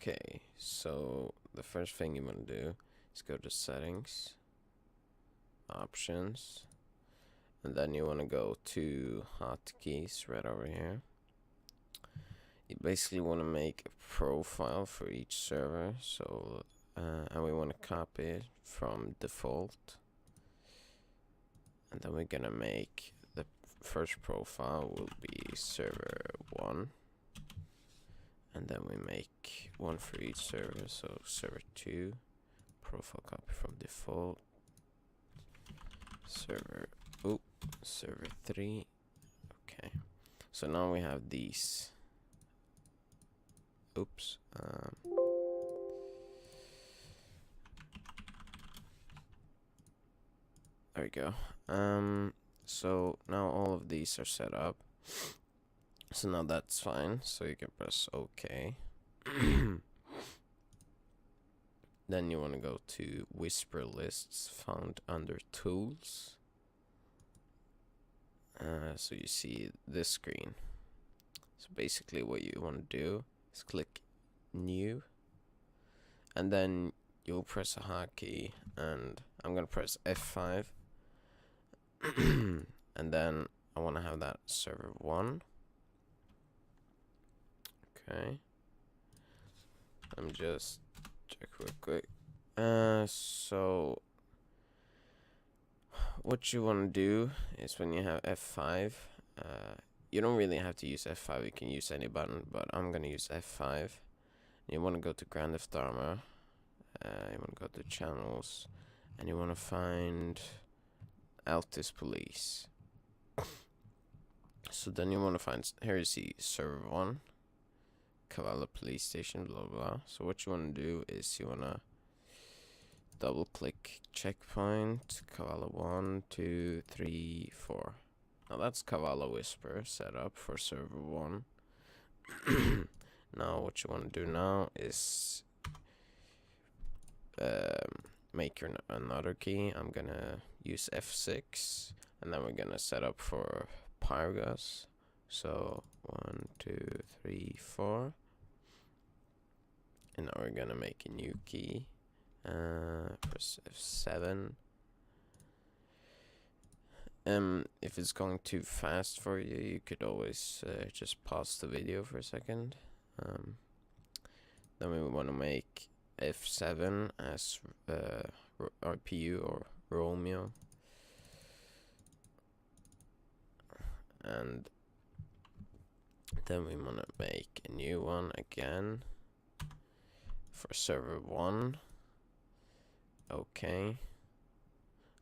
Okay, so the first thing you want to do is go to settings, options, and then you want to go to hotkeys right over here. You basically want to make a profile for each server, so and we want to copy it from default, and then we're gonna make the first profile will be server 1, and then we make one for each server, so server 2, profile copy from default, server 3. Okay, so now we have these. Oops. There we go. So now all of these are set up. So now that's fine. So you can press OK. Then you want to go to Whisper Lists found under Tools. So you see this screen. So basically what you want to do is click New, and then you'll press a hotkey, and I'm gonna press F5, and then I want to have that server 1. Okay, let me just check real quick. So what you want to do is when you have F5, you don't really have to use F5, you can use any button, but I'm gonna use F5. You want to go to GrandTheftArmA, you want to go to channels, and you want to find Altis Police. So then you want to find, here you see server 1, Kavala police station, blah blah. So what you want to do is you want to double click checkpoint, Kavala 1, 2, 3, 4. Now that's Kavala Whisper set up for server 1. Now what you want to do now is make your another key. I'm gonna use F6, and then we're gonna set up for Pyrgos. So 1, 2, 3, 4, and now we're gonna make a new key. Press F7. If it's going too fast for you, you could always just pause the video for a second. Then we want to make F7 as RPU or Romeo, and then we want to make a new one again for server 1. Okay,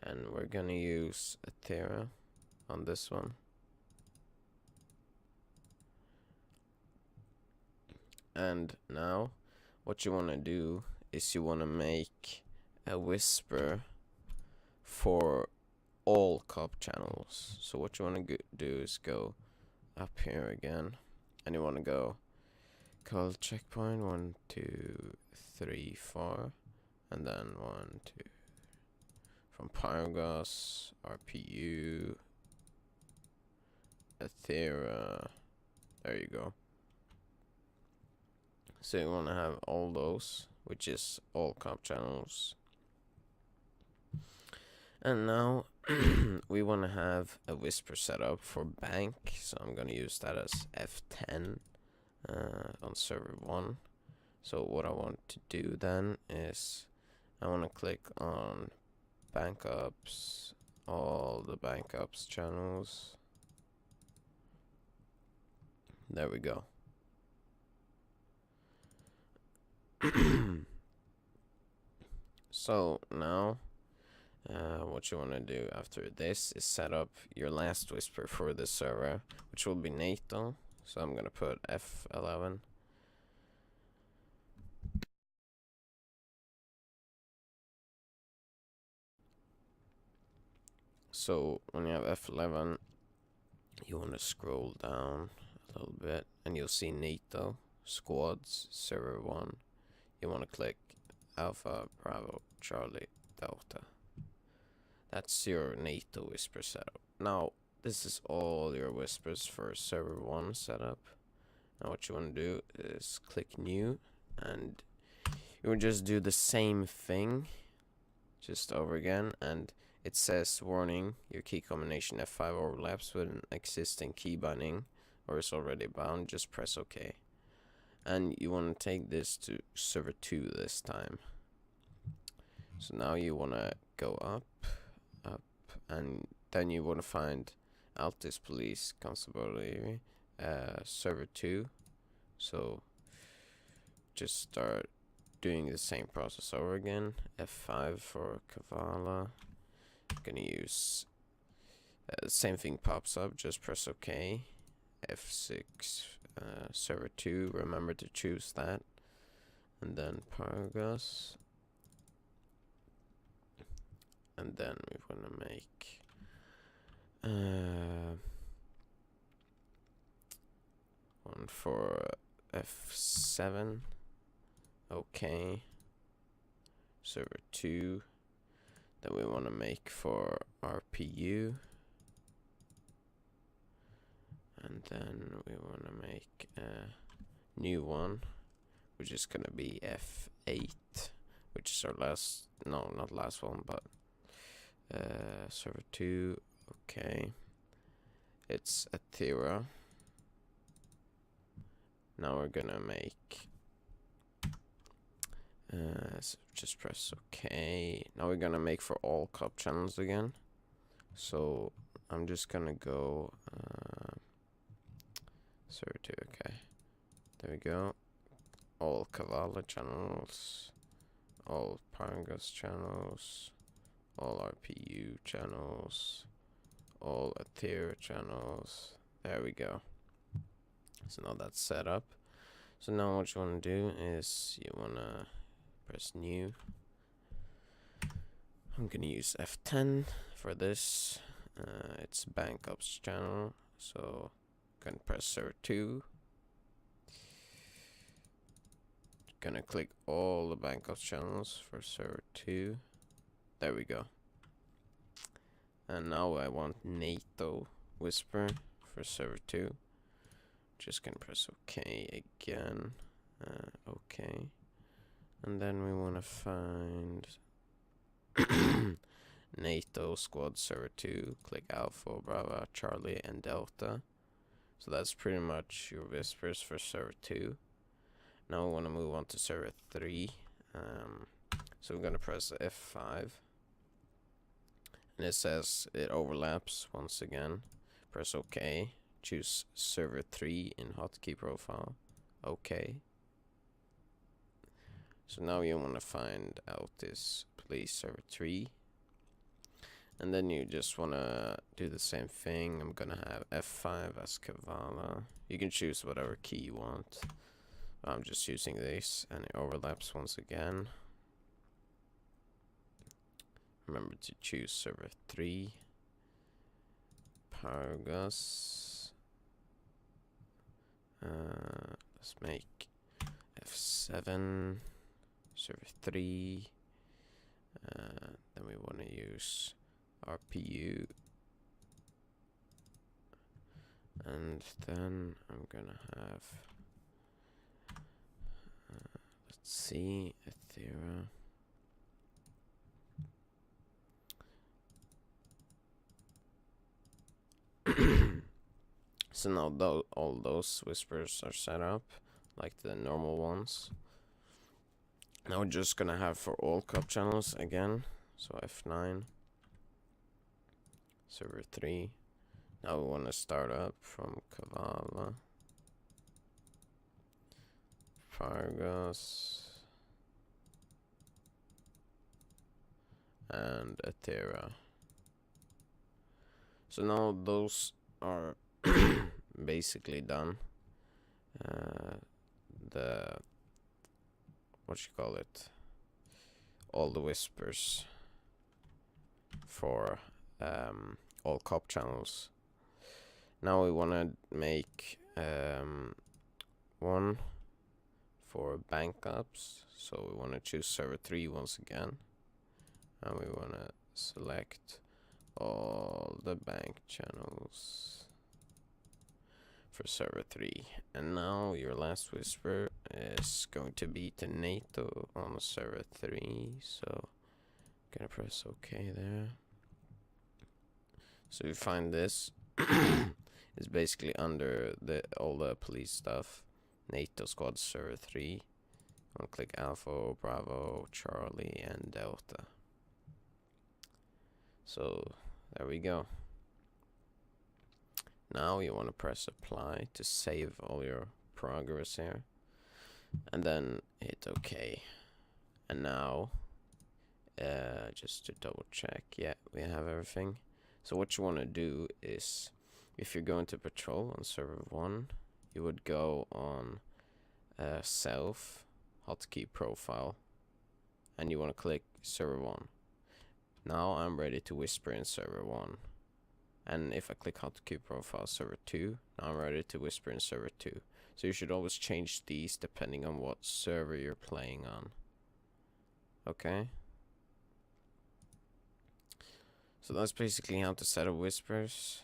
and we're gonna use Athira on this one. And now what you want to do is you want to make a whisper for all cop channels. So what you want to do is go up here again, and you want to go call checkpoint 1, 2, 3, 4, and then 1, 2 from Pyrgos, RPU, Athira. There you go. So you want to have all those, which is all cop channels. And now we want to have a whisper setup for bank, so I'm going to use that as F10 on server 1. So what I want to do then is I want to click on bank ops, all the bank ops channels. There we go. So now what you want to do after this is set up your last whisper for this server, which will be NATO. So I'm gonna put F11. So when you have F11, you want to scroll down a little bit, and you'll see NATO squads server 1. You want to click Alpha Bravo Charlie Delta. That's your NATO whisper setup. Now this is all your whispers for server 1 setup. Now what you want to do is click New, and you will just do the same thing just over again, and it says warning, your key combination F5 overlaps with an existing key binding or is already bound. Just press OK. And you want to take this to server 2 this time. So now you want to go up, and then you want to find Altis Police Constabulary, server 2. So just start doing the same process over again. F5 for Kavala. Gonna use same thing pops up, just press OK. F6 server 2, remember to choose that, and then Pyrgos, and then we want to make one for F7. Okay, server 2. Then we want to make for RPU, and then we want to make a new one, which is gonna be F8, which is our last, no, not last one, but server 2. Okay, it's Athira. Now we're gonna make so just press OK. Now we're gonna make for all cop channels again. So I'm just gonna go server 2. Okay, there we go. All Kavala channels, all Pyrgos channels, all RPU channels, all Athira channels. There we go. So now that's set up. So now what you want to do is you want to press new. I'm going to use F10 for this. It's bank ops channel. So I'm going to press server 2. Gonna click all the bank ops channels for server 2. There we go. And now I want NATO whisper for server 2. Just gonna press OK again. OK. And then we want to find NATO squad server 2. Click Alpha, Bravo, Charlie, and Delta. So that's pretty much your whispers for server 2. Now we want to move on to server 3. So we're going to press F5. And it says it overlaps once again. Press OK. Choose server 3 in hotkey profile. OK. So now you want to find out this police server 3. And then you just want to do the same thing. I'm going to have F5 as Kavala. You can choose whatever key you want. I'm just using this, and it overlaps once again. Remember to choose server 3. Pyrgos. Let's make F7 server 3. Then we want to use RPU, and then I'm gonna have let's see, Athira. So now all those whispers are set up like the normal ones. Now we're just gonna have for all cop channels again. So F9 server 3. Now we want to start up from Kavala, Pyrgos, and Athira. So now those are basically done. All the whispers for all cop channels. Now we want to make one for bank ops. So we want to choose server 3 once again, and we want to select all the bank channels. for server 3. And now your last whisper is going to be to NATO on server 3. So gonna press OK there. So you find this is basically under all the police stuff. NATO squad server 3. I'll click Alpha, Bravo, Charlie, and Delta. So there we go. Now you want to press apply to save all your progress here, and then hit OK. And now just to double check, yeah, we have everything. So what you want to do is, if you're going to patrol on server 1, you would go on self hotkey profile, and you want to click server 1. Now I'm ready to whisper in server 1. And if I click hotkey profile server 2, now I'm ready to whisper in server 2. So you should always change these depending on what server you're playing on. Okay? So that's basically how to set up whispers.